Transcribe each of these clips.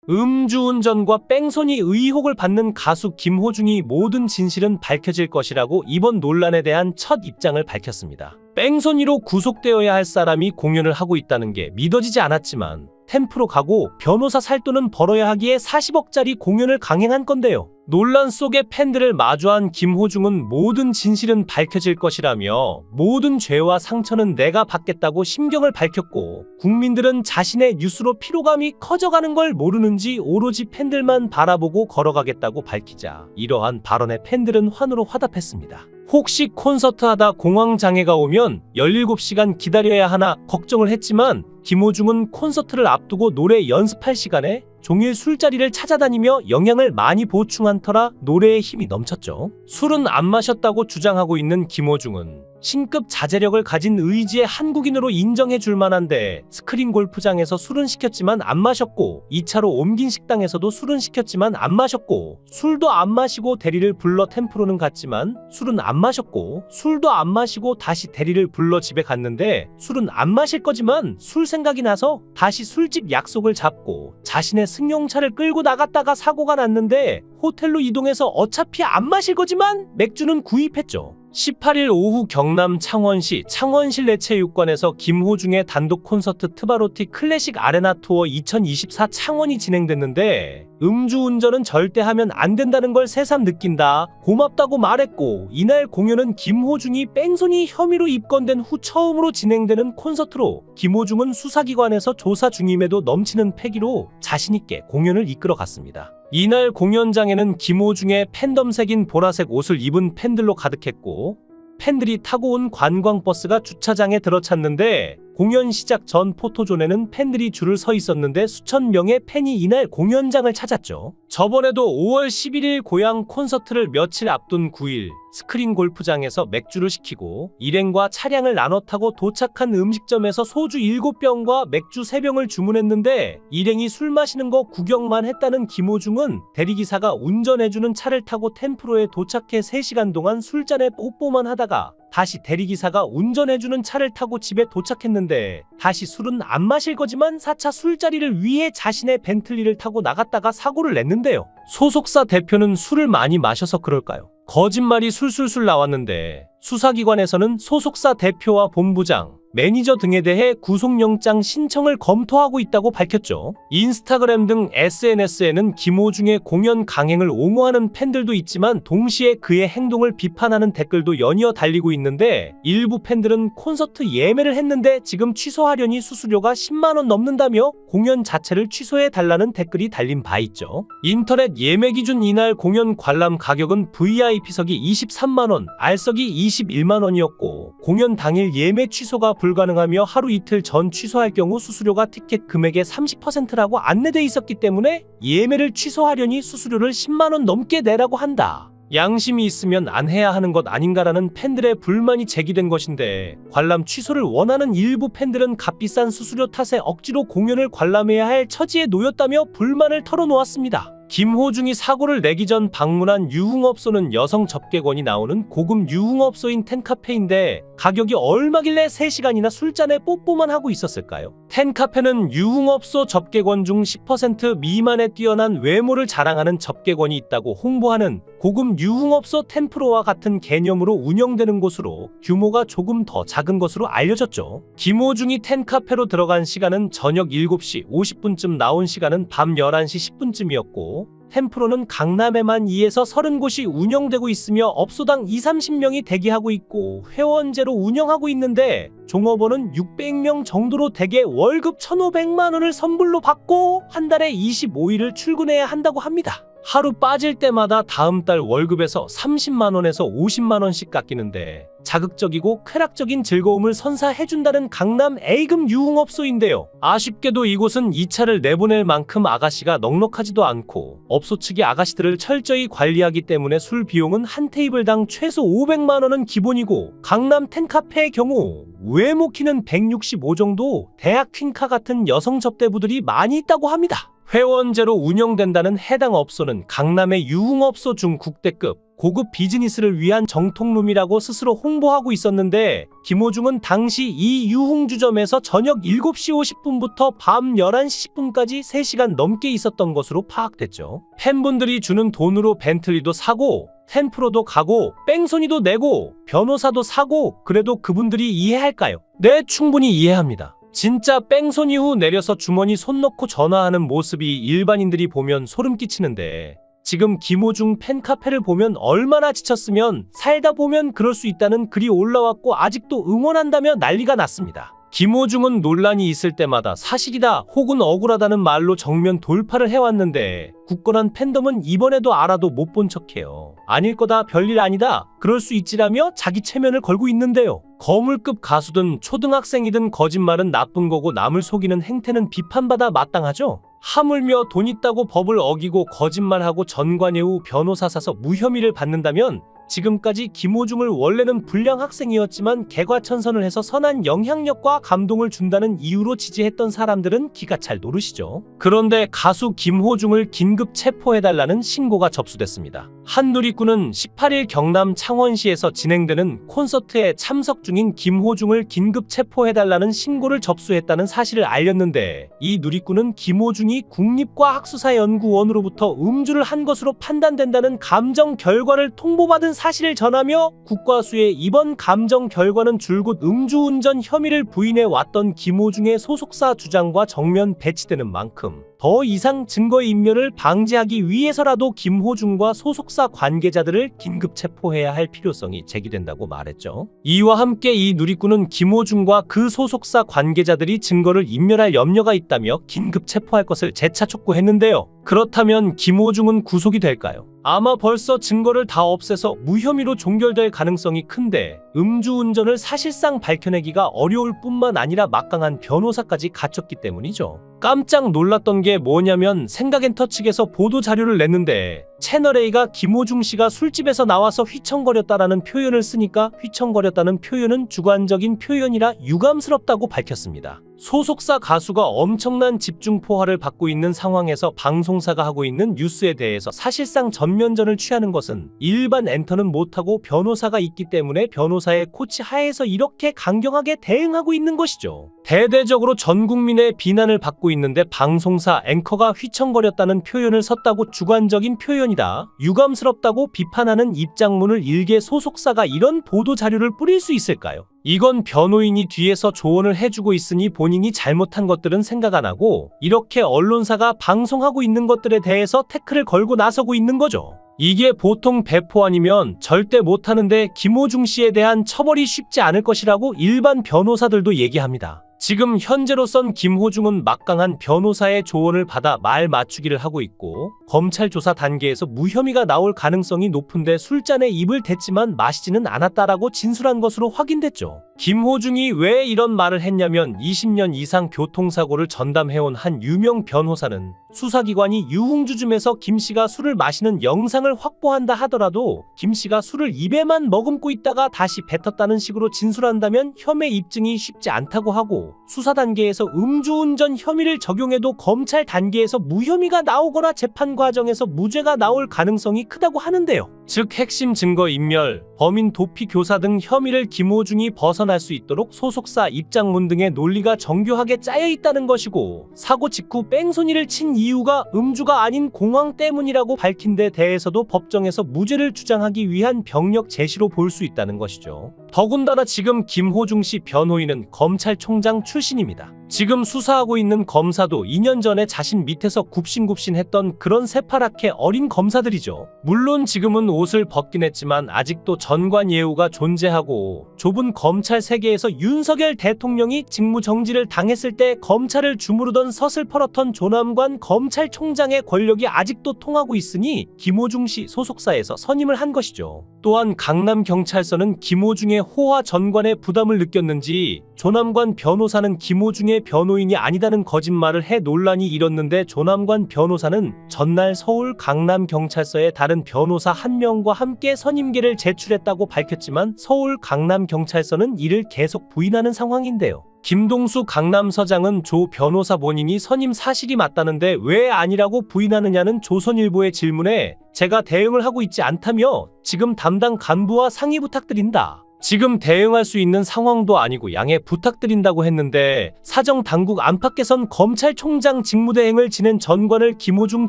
음주운전과 뺑소니 의혹을 받는 가수 김호중이 모든 진실은 밝혀질 것이라고 이번 논란에 대한 첫 입장을 밝혔습니다. 뺑소니로 구속되어야 할 사람이 공연을 하고 있다는 게 믿어지지 않았지만 템프로 가고 변호사 살 돈은 벌어야 하기에 40억짜리 공연을 강행한 건데요. 논란 속에 팬들을 마주한 김호중은 모든 진실은 밝혀질 것이라며 모든 죄와 상처는 내가 받겠다고 심경을 밝혔고, 국민들은 자신의 뉴스로 피로감이 커져가는 걸 모르는지 오로지 팬들만 바라보고 걸어가겠다고 밝히자 이러한 발언에 팬들은 환호로 화답했습니다. 혹시 콘서트 하다 공황장애가 오면 17시간 기다려야 하나 걱정을 했지만 김호중은 콘서트를 앞두고 노래 연습할 시간에 종일 술자리를 찾아다니며 영양을 많이 보충한 터라 노래에 힘이 넘쳤죠. 술은 안 마셨다고 주장하고 있는 김호중은 신급 자제력을 가진 의지의 한국인으로 인정해 줄 만한데, 스크린 골프장에서 술은 시켰지만 안 마셨고 2차로 옮긴 식당에서도 술은 시켰지만 안 마셨고, 술도 안 마시고 대리를 불러 템프로는 갔지만 술은 안 마셨고, 술도 안 마시고 다시 대리를 불러 집에 갔는데 술은 안 마실 거지만 술 생각이 나서 다시 술집 약속을 잡고 자신의 승용차를 끌고 나갔다가 사고가 났는데 호텔로 이동해서 어차피 안 마실 거지만 맥주는 구입했죠. 18일 오후 경남 창원시 창원실내체육관에서 김호중의 단독 콘서트 트바로티 클래식 아레나 투어 2024 창원이 진행됐는데, 음주운전은 절대 하면 안 된다는 걸 새삼 느낀다, 고맙다고 말했고, 이날 공연은 김호중이 뺑소니 혐의로 입건된 후 처음으로 진행되는 콘서트로 김호중은 수사기관에서 조사 중임에도 넘치는 패기로 자신있게 공연을 이끌어갔습니다. 이날 공연장에는 김호중의 팬덤색인 보라색 옷을 입은 팬들로 가득했고, 팬들이 타고 온 관광버스가 주차장에 들어찼는데, 공연 시작 전 포토존에는 팬들이 줄을 서 있었는데 수천 명의 팬이 이날 공연장을 찾았죠. 저번에도 5월 11일 고향 콘서트를 며칠 앞둔 9일 스크린 골프장에서 맥주를 시키고 일행과 차량을 나눠 타고 도착한 음식점에서 소주 7병과 맥주 3병을 주문했는데, 일행이 술 마시는 거 구경만 했다는 김호중은 대리기사가 운전해주는 차를 타고 템프로에 도착해 3시간 동안 술잔에 뽀뽀만 하다가 다시 대리기사가 운전해주는 차를 타고 집에 도착했는데, 다시 술은 안 마실 거지만 4차 술자리를 위해 자신의 벤틀리를 타고 나갔다가 사고를 냈는데요. 소속사 대표는 술을 많이 마셔서 그럴까요? 거짓말이 술술술 나왔는데, 수사기관에서는 소속사 대표와 본부장, 매니저 등에 대해 구속영장 신청을 검토하고 있다고 밝혔죠. 인스타그램 등 SNS에는 김호중의 공연 강행을 옹호하는 팬들도 있지만 동시에 그의 행동을 비판하는 댓글도 연이어 달리고 있는데, 일부 팬들은 콘서트 예매를 했는데 지금 취소하려니 수수료가 10만 원 넘는다며 공연 자체를 취소해달라는 댓글이 달린 바 있죠. 인터넷 예매 기준 이날 공연 관람 가격은 VIP석이 23만 원, R석이 21만 원이었고, 공연 당일 예매 취소가 불가능하며 하루 이틀 전 취소할 경우 수수료가 티켓 금액의 30%라고 안내돼 있었기 때문에 예매를 취소하려니 수수료를 10만 원 넘게 내라고 한다. 양심이 있으면 안 해야 하는 것 아닌가라는 팬들의 불만이 제기된 것인데, 관람 취소를 원하는 일부 팬들은 값비싼 수수료 탓에 억지로 공연을 관람해야 할 처지에 놓였다며 불만을 털어놓았습니다. 김호중이 사고를 내기 전 방문한 유흥업소는 여성 접객원이 나오는 고급 유흥업소인 텐카페인데, 가격이 얼마길래 3시간이나 술잔에 뽀뽀만 하고 있었을까요? 텐카페는 유흥업소 접객원 중 10% 미만의 뛰어난 외모를 자랑하는 접객원이 있다고 홍보하는 고급 유흥업소 템프로와 같은 개념으로 운영되는 곳으로 규모가 조금 더 작은 것으로 알려졌죠. 김호중이 텐카페로 들어간 시간은 저녁 7시 50분쯤 나온 시간은 밤 11시 10분쯤이었고, 템프로는 강남에만 2에서 30곳이 운영되고 있으며 업소당 20-30명이 대기하고 있고 회원제로 운영하고 있는데, 종업원은 600명 정도로 대개 월급 1,500만 원을 선불로 받고 한 달에 25일을 출근해야 한다고 합니다. 하루 빠질 때마다 다음 달 월급에서 30만 원에서 50만 원씩 깎이는데, 자극적이고 쾌락적인 즐거움을 선사해준다는 강남 A급 유흥업소인데요. 아쉽게도 이곳은 2차를 내보낼 만큼 아가씨가 넉넉하지도 않고 업소 측이 아가씨들을 철저히 관리하기 때문에 술 비용은 한 테이블당 최소 500만 원은 기본이고, 강남 텐카페의 경우 외모 키는 165 정도 대학 퀸카 같은 여성 접대부들이 많이 있다고 합니다. 회원제로 운영된다는 해당 업소는 강남의 유흥업소 중 국대급 고급 비즈니스를 위한 정통룸이라고 스스로 홍보하고 있었는데 김호중은 당시 이 유흥주점에서 저녁 7시 50분부터 밤 11시 10분까지 3시간 넘게 있었던 것으로 파악됐죠. 팬분들이 주는 돈으로 벤틀리도 사고 텐프로도 가고 뺑소니도 내고 변호사도 사고 그래도 그분들이 이해할까요? 네, 충분히 이해합니다. 진짜 뺑소니 후 내려서 주머니 손 넣고 전화하는 모습이 일반인들이 보면 소름 끼치는데 지금 김호중 팬카페를 보면 얼마나 지쳤으면 살다 보면 그럴 수 있다는 글이 올라왔고 아직도 응원한다며 난리가 났습니다. 김호중은 논란이 있을 때마다 사실이다 혹은 억울하다는 말로 정면 돌파를 해왔는데 굳건한 팬덤은 이번에도 알아도 못 본 척해요. 아닐 거다, 별일 아니다, 그럴 수 있지라며 자기 체면을 걸고 있는데요. 거물급 가수든 초등학생이든 거짓말은 나쁜 거고 남을 속이는 행태는 비판받아 마땅하죠. 하물며 돈 있다고 법을 어기고 거짓말하고 전관예우 변호사 사서 무혐의를 받는다면 지금까지 김호중을 원래는 불량 학생이었지만 개과천선을 해서 선한 영향력과 감동을 준다는 이유로 지지했던 사람들은 기가 잘 노르시죠. 그런데 가수 김호중을 긴급 체포해달라는 신고가 접수됐습니다. 한 누리꾼은 18일 경남 창원시에서 진행되는 콘서트에 참석 중인 김호중을 긴급 체포해달라는 신고를 접수했다는 사실을 알렸는데 이 누리꾼은 김호중이 국립과학수사연구원으로부터 음주를 한 것으로 판단된다는 감정 결과를 통보받은 사실을 전하며 국과수의 이번 감정 결과는 줄곧 음주운전 혐의를 부인해 왔던 김호중의 소속사 주장과 정면 배치되는 만큼 더 이상 증거인멸을 방지하기 위해서라도 김호중과 소속사 관계자들을 긴급 체포해야 할 필요성이 제기된다고 말했죠. 이와 함께 이 누리꾼은 김호중과 그 소속사 관계자들이 증거를 인멸할 염려가 있다며 긴급 체포할 것을 재차 촉구했는데요. 그렇다면 김호중은 구속이 될까요? 아마 벌써 증거를 다 없애서 무혐의로 종결될 가능성이 큰데 음주운전을 사실상 밝혀내기가 어려울 뿐만 아니라 막강한 변호사까지 갖췄기 때문이죠. 깜짝 놀랐던 게 뭐냐면 생각엔터 측에서 보도 자료를 냈는데 채널A가 김호중 씨가 술집에서 나와서 휘청거렸다라는 표현을 쓰니까 휘청거렸다는 표현은 주관적인 표현이라 유감스럽다고 밝혔습니다. 소속사 가수가 엄청난 집중포화를 받고 있는 상황에서 방송사가 하고 있는 뉴스에 대해서 사실상 전면전을 취하는 것은 일반 엔터는 못하고 변호사가 있기 때문에 변호사의 코치 하에서 이렇게 강경하게 대응하고 있는 것이죠. 대대적으로 전 국민의 비난을 받고 있는데 방송사 앵커가 휘청거렸다는 표현을 썼다고 주관적인 표현이다, 유감스럽다고 비판하는 입장문을 일개 소속사가 이런 보도 자료를 뿌릴 수 있을까요? 이건 변호인이 뒤에서 조언을 해주고 있으니 본인이 잘못한 것들은 생각 안 하고 이렇게 언론사가 방송하고 있는 것들에 대해서 태클을 걸고 나서고 있는 거죠. 이게 보통 배포 아니면 절대 못하는데 김호중 씨에 대한 처벌이 쉽지 않을 것이라고 일반 변호사들도 얘기합니다. 지금 현재로선 김호중은 막강한 변호사의 조언을 받아 말 맞추기를 하고 있고 검찰 조사 단계에서 무혐의가 나올 가능성이 높은데 술잔에 입을 댔지만 마시지는 않았다라고 진술한 것으로 확인됐죠. 김호중이 왜 이런 말을 했냐면 20년 이상 교통사고를 전담해온 한 유명 변호사는 수사기관이 유흥주점에서 김씨가 술을 마시는 영상을 확보한다 하더라도 김씨가 술을 입에만 머금고 있다가 다시 뱉었다는 식으로 진술한다면 혐의 입증이 쉽지 않다고 하고 수사 단계에서 음주운전 혐의를 적용해도 검찰 단계에서 무혐의가 나오거나 재판 과정에서 무죄가 나올 가능성이 크다고 하는데요. 즉 핵심 증거 인멸, 범인 도피 교사 등 혐의를 김호중이 벗어날 수 있도록 소속사 입장문 등의 논리가 정교하게 짜여 있다는 것이고 사고 직후 뺑소니를 친 이유가 음주가 아닌 공황 때문이라고 밝힌 데 대해서도 법정에서 무죄를 주장하기 위한 병력 제시로 볼 수 있다는 것이죠. 더군다나 지금 김호중 씨 변호인은 검찰총장 출신입니다. 지금 수사하고 있는 검사도 2년 전에 자신 밑에서 굽신굽신했던 그런 새파랗게 어린 검사들이죠. 물론 지금은 옷을 벗긴 했지만 아직도 전관예우가 존재하고 좁은 검찰 세계에서 윤석열 대통령이 직무정지를 당했을 때 검찰을 주무르던 서슬퍼렇던 조남관 검찰총장의 권력이 아직도 통하고 있으니 김호중 씨 소속사에서 선임을 한 것이죠. 또한 강남경찰서는 김호중의 호화 전관에 부담을 느꼈는지 조남관 변호사는 김호중의 김호중의 변호인이 아니다는 거짓말을 해 논란이 일었는데 조남관 변호사는 전날 서울 강남경찰서에 다른 변호사 한 명과 함께 선임계를 제출했다고 밝혔지만 서울 강남경찰서는 이를 계속 부인하는 상황인데요. 김동수 강남서장은 조 변호사 본인이 선임 사실이 맞다는데 왜 아니라고 부인하느냐는 조선일보의 질문에 제가 대응을 하고 있지 않다며 지금 담당 간부와 상의 부탁드린다. 지금 대응할 수 있는 상황도 아니고 양해 부탁드린다고 했는데 사정 당국 안팎에선 검찰총장 직무대행을 지낸 전관을 김호중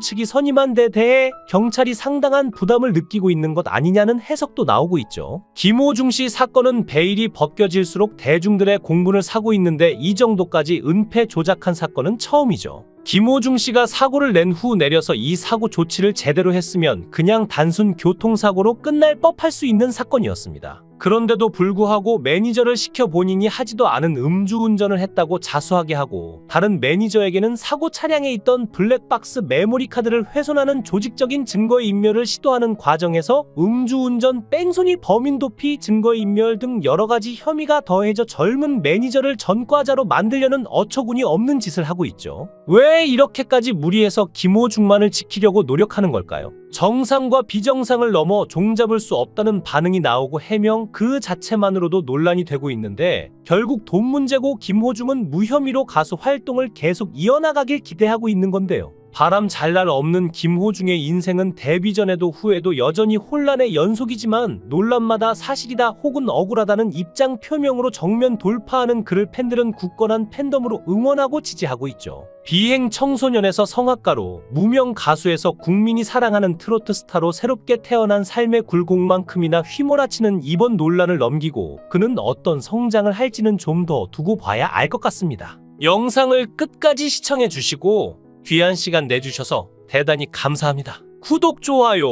측이 선임한 데 대해 경찰이 상당한 부담을 느끼고 있는 것 아니냐는 해석도 나오고 있죠. 김호중 씨 사건은 베일이 벗겨질수록 대중들의 공분을 사고 있는데 이 정도까지 은폐 조작한 사건은 처음이죠. 김호중 씨가 사고를 낸 후 내려서 이 사고 조치를 제대로 했으면 그냥 단순 교통사고로 끝날 법할 수 있는 사건이었습니다. 그런데도 불구하고 매니저를 시켜 본인이 하지도 않은 음주운전을 했다고 자수하게 하고 다른 매니저에게는 사고 차량에 있던 블랙박스 메모리 카드를 훼손하는 조직적인 증거인멸을 시도하는 과정에서 음주운전, 뺑소니, 범인도피, 증거인멸 등 여러가지 혐의가 더해져 젊은 매니저를 전과자로 만들려는 어처구니 없는 짓을 하고 있죠. 왜 이렇게까지 무리해서 김호중만을 지키려고 노력하는 걸까요? 정상과 비정상을 넘어 종잡을 수 없다는 반응이 나오고 해명 그 자체만으로도 논란이 되고 있는데 결국 돈 문제고 김호중은 무혐의로 가수 활동을 계속 이어나가길 기대하고 있는 건데요. 바람 잘 날 없는 김호중의 인생은 데뷔 전에도 후에도 여전히 혼란의 연속이지만 논란마다 사실이다 혹은 억울하다는 입장 표명으로 정면 돌파하는 그를 팬들은 굳건한 팬덤으로 응원하고 지지하고 있죠. 비행 청소년에서 성악가로, 무명 가수에서 국민이 사랑하는 트로트 스타로 새롭게 태어난 삶의 굴곡만큼이나 휘몰아치는 이번 논란을 넘기고 그는 어떤 성장을 할지는 좀 더 두고 봐야 알 것 같습니다. 영상을 끝까지 시청해 주시고 귀한 시간 내주셔서 대단히 감사합니다. 구독, 좋아요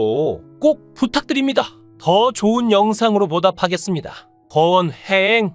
꼭 부탁드립니다. 더 좋은 영상으로 보답하겠습니다. 거원행